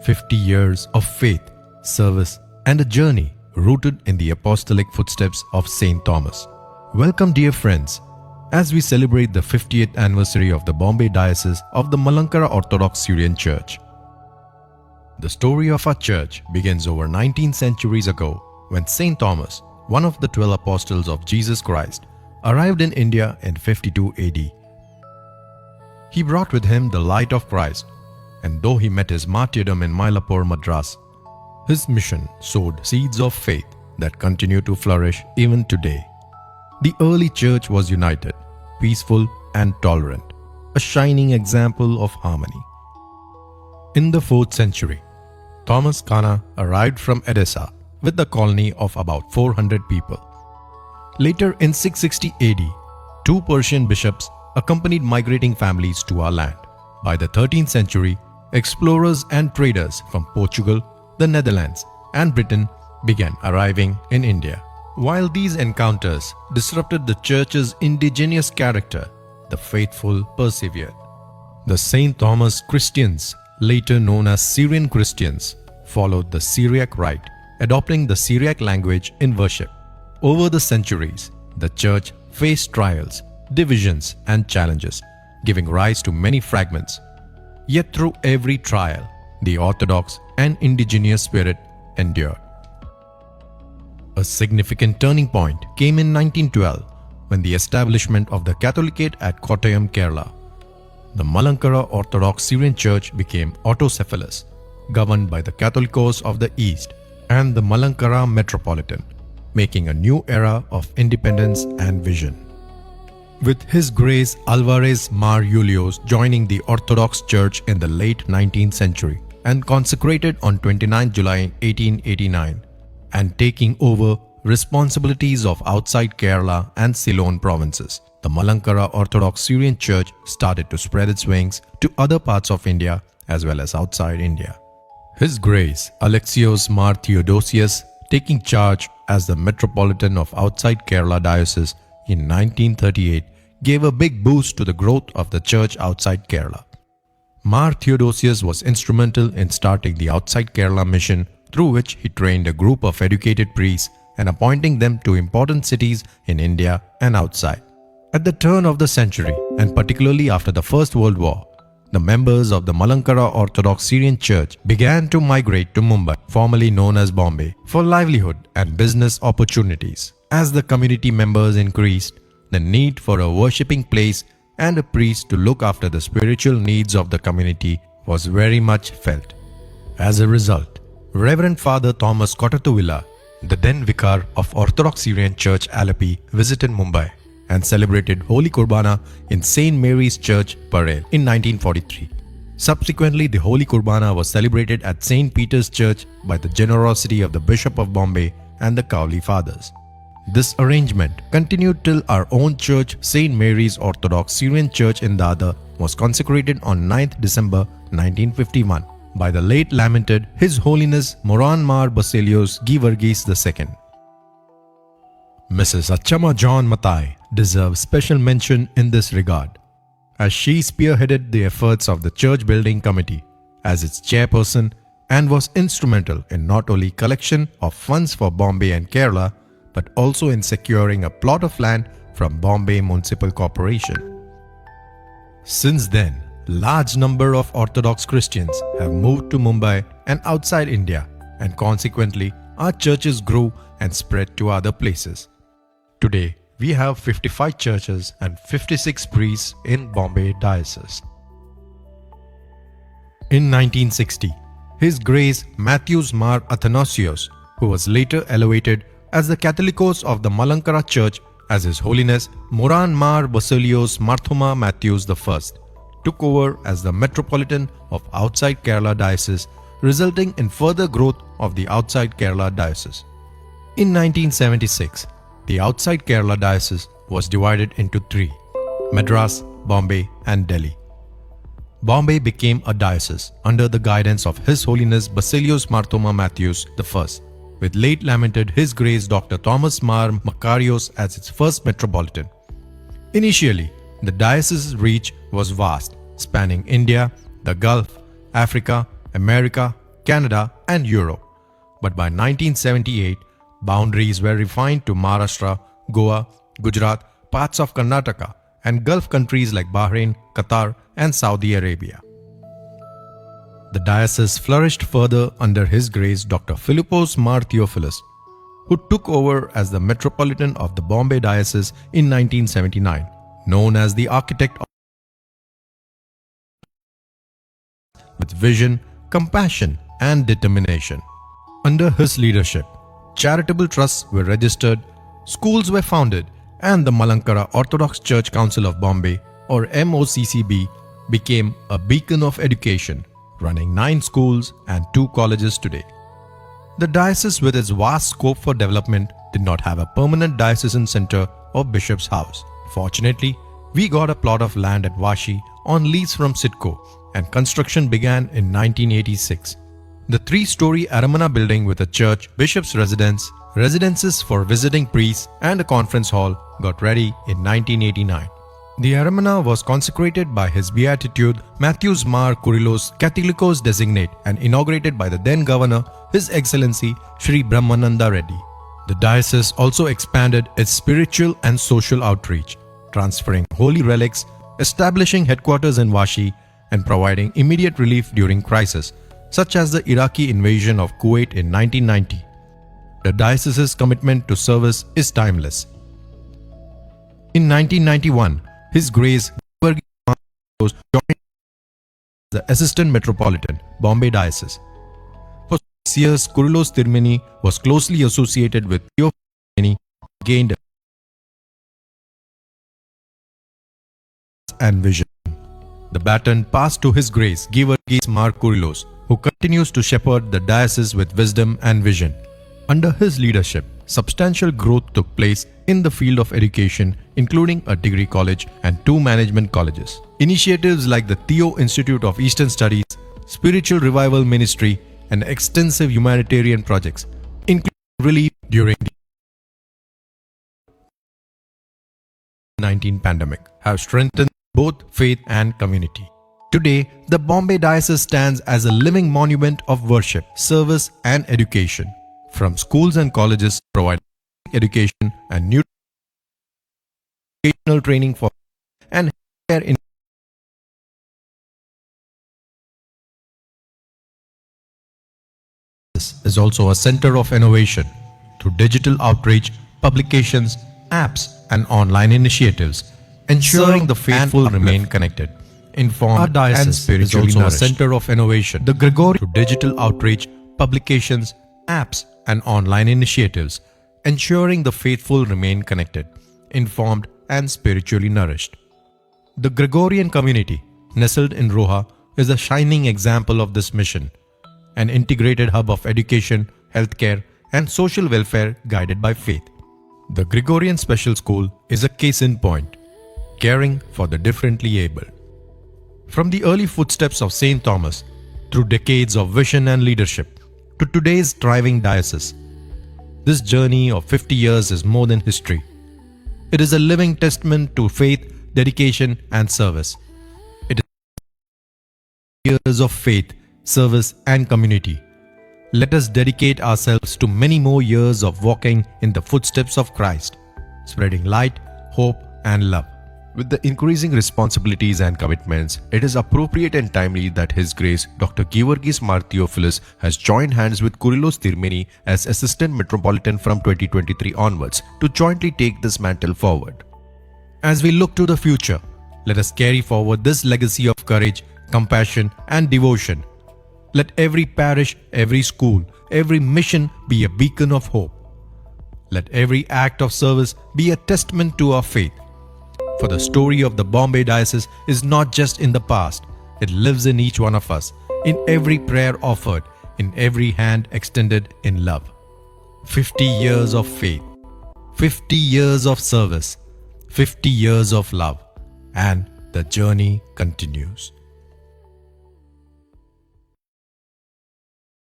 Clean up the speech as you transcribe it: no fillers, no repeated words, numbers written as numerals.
50 years of faith, service, and a journey rooted in the apostolic footsteps of Saint Thomas. Welcome, dear friends, as we celebrate the 50th anniversary of the Bombay Diocese of the Malankara Orthodox Syrian Church. The story of our church begins over 19 centuries ago when Saint Thomas, one of the 12 apostles of Jesus Christ, arrived in India in 52 AD. He brought with him the light of Christ, and though he met his martyrdom in Mylapore, Madras, his mission sowed seeds of faith that continue to flourish even today. The early church was united, peaceful and tolerant, a shining example of harmony. In the 4th century, Thomas Cana arrived from Edessa with a colony of about 400 people. Later in 660 AD, 2 Persian bishops accompanied migrating families to our land. By the 13th century, explorers and traders from Portugal, the Netherlands, and Britain began arriving in India. While these encounters disrupted the church's indigenous character, the faithful persevered. The St. Thomas Christians, later known as Syrian Christians, followed the Syriac rite, adopting the Syriac language in worship. Over the centuries, the church faced trials, divisions, and challenges, giving rise to many fragments. Yet through every trial, the Orthodox and indigenous spirit endured. A significant turning point came in 1912 when the establishment of the Catholicate at Kottayam, Kerala. The Malankara Orthodox Syrian Church became autocephalous, governed by the Catholicos of the East and the Malankara Metropolitan, making a new era of independence and vision. With His Grace Alvarez Mar Julios joining the Orthodox Church in the late 19th century and consecrated on 29 July 1889, and taking over responsibilities of outside Kerala and Ceylon provinces, the Malankara Orthodox Syrian Church started to spread its wings to other parts of India as well as outside India. His Grace Alexios Mar Theodosius, taking charge as the Metropolitan of outside Kerala Diocese in 1938, gave a big boost to the growth of the church outside Kerala. Mar Theodosius was instrumental in starting the outside Kerala mission, through which he trained a group of educated priests and appointing them to important cities in India and outside. At the turn of the century, and particularly after the First World War, the members of the Malankara Orthodox Syrian Church began to migrate to Mumbai, formerly known as Bombay, for livelihood and business opportunities. As the community members increased, the need for a worshipping place and a priest to look after the spiritual needs of the community was very much felt. As a result, Reverend Father Thomas Kotatuvilla, the then vicar of Orthodox Syrian Church Alleppey, visited Mumbai and celebrated Holy Kurbana in St. Mary's Church, Parel in 1943. Subsequently, the Holy Kurbana was celebrated at St. Peter's Church by the generosity of the Bishop of Bombay and the Cowley Fathers. This arrangement continued till our own church, St. Mary's Orthodox Syrian Church in Dadar, was consecrated on 9th December 1951 by the late lamented His Holiness Moran Mar Basilios Givargis II. Mrs. Achama John Matai deserves special mention in this regard, as she spearheaded the efforts of the church building committee as its chairperson and was instrumental in not only collection of funds for Bombay and Kerala, but also in securing a plot of land from Bombay Municipal Corporation. Since then, large number of Orthodox Christians have moved to Mumbai and outside India, and consequently our churches grew and spread to other places. Today, we have 55 churches and 56 priests in Bombay Diocese. In 1960, His Grace Matthews Mar Athanasios, who was later elevated as the Catholicos of the Malankara Church as His Holiness Moran Mar Basilios Marthoma Matthews I, took over as the Metropolitan of outside Kerala Diocese, resulting in further growth of the outside Kerala Diocese. In 1976, the outside Kerala Diocese was divided into 3: Madras, Bombay and Delhi. Bombay became a diocese under the guidance of His Holiness Basilios Marthoma Matthews I, with late lamented His Grace Dr. Thomas Mar Makarios as its first metropolitan. Initially, the diocese's reach was vast, spanning India, the Gulf, Africa, America, Canada, and Europe. But by 1978, boundaries were refined to Maharashtra, Goa, Gujarat, parts of Karnataka, and Gulf countries like Bahrain, Qatar, and Saudi Arabia. The diocese flourished further under His Grace Dr. Philippos Mar Theophilus, who took over as the Metropolitan of the Bombay Diocese in 1979, known as the architect of with vision, compassion, and determination. Under his leadership, charitable trusts were registered, schools were founded, and the Malankara Orthodox Church Council of Bombay, or MOCCB, became a beacon of education, running 9 schools and 2 colleges today. The diocese, with its vast scope for development, did not have a permanent diocesan center or bishop's house. Fortunately, we got a plot of land at Vashi on lease from Sidco, and construction began in 1986. The 3-story Aramana building with a church, bishop's residence, residences for visiting priests, and a conference hall got ready in 1989. The Aramana was consecrated by His Beatitude Matthews Mar Kurilos Catholicos Designate and inaugurated by the then Governor, His Excellency Sri Brahmananda Reddy. The diocese also expanded its spiritual and social outreach, transferring holy relics, establishing headquarters in Vashi, and providing immediate relief during crises, such as the Iraqi invasion of Kuwait in 1990. The diocese's commitment to service is timeless. In 1991, His Grace joined the Assistant Metropolitan, Bombay Diocese. For 6 years, Kurilos Tirumeni was closely associated with Theophany, gained and vision. The baton passed to His Grace Givargis Mar Kurilos, who continues to shepherd the diocese with wisdom and vision. Under his leadership, substantial growth took place in the field of education, including a degree college and 2 management colleges. Initiatives like the Theo Institute of Eastern Studies, Spiritual Revival Ministry, and extensive humanitarian projects, including relief during the COVID-19 pandemic, have strengthened both faith and community. Today, the Bombay Diocese stands as a living monument of worship, service, and education. From schools and colleges providing education and nutritional training for and care in this is also a center of innovation through digital outreach, publications, apps, and online initiatives, ensuring the faithful remain connected, informed, and spiritually nourished. A center of innovation. The Gregorian through digital outreach, publications, apps, and online initiatives, ensuring the faithful remain connected, informed, and spiritually nourished. The Gregorian community, nestled in Roha, is a shining example of this mission, an integrated hub of education, healthcare, and social welfare guided by faith. The Gregorian Special School is a case in point, caring for the differently able. From the early footsteps of St. Thomas, through decades of vision and leadership, to today's thriving diocese, this journey of 50 years is more than history. It is a living testament to faith, dedication, and service. It is years of faith, service, and community. Let us dedicate ourselves to many more years of walking in the footsteps of Christ, spreading light, hope, and love. With the increasing responsibilities and commitments, it is appropriate and timely that His Grace Dr. Givargis Mar Theophilus has joined hands with Kurilos Tirumeni as Assistant Metropolitan from 2023 onwards to jointly take this mantle forward. As we look to the future, let us carry forward this legacy of courage, compassion, and devotion. Let every parish, every school, every mission be a beacon of hope. Let every act of service be a testament to our faith. For the story of the Bombay Diocese is not just in the past, it lives in each one of us, in every prayer offered, in every hand extended in love. 50 years of faith, 50 years of service, 50 years of love, and the journey continues.